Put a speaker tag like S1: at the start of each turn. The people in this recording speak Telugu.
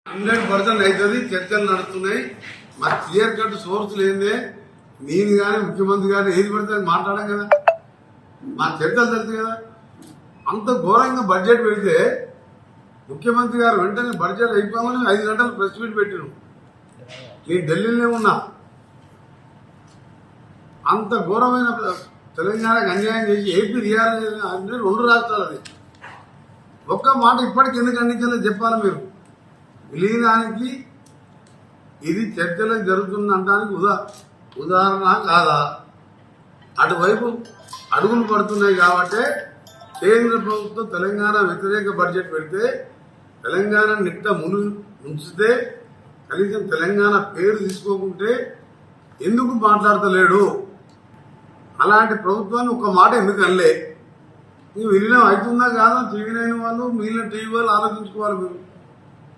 S1: 100% అవుతుంది. చర్చలు నడుస్తున్నాయి. మా క్లియర్ కట్ సోర్స్ లేదే నేను కానీ ముఖ్యమంత్రి గారు ఏది పడితే మాట్లాడాం కదా. మా చర్చలు తెలుసు కదా. అంత ఘోరంగా బడ్జెట్ పెడితే ముఖ్యమంత్రి గారు వెంటనే బడ్జెట్ అయిపోమని 5 గంటలు ప్రెస్ మీట్ పెట్టిను. నేను ఢిల్లీలోనే ఉన్నా. అంత ఘోరమైన తెలంగాణకు అన్యాయం చేసి ఏపీ రియాలి అంటే 2 రాష్ట్రాలు. అది ఒక్క మాట ఇప్పటికి ఎందుకు అందించాలో చెప్పాలి మీరు. విలీనానికి ఇది చర్చలకు జరుగుతుంది అనడానికి ఉదాహరణ కాదా? అటువైపు అడుగులు పడుతున్నాయి కాబట్టి కేంద్ర ప్రభుత్వం తెలంగాణ వ్యతిరేక బడ్జెట్ పెడితే తెలంగాణ నిట్ట ముంచితే కనీసం తెలంగాణ పేరు తీసుకోకుంటే ఎందుకు మాట్లాడతలేడు? అలాంటి ప్రభుత్వాన్ని ఒక మాట ఎందుకు అనలే? విలీనం అవుతుందా కాదా? టీవీ9 వాళ్ళు మిగిలిన టీవీ వాళ్ళు ఆలోచించుకోవాలి. మీరు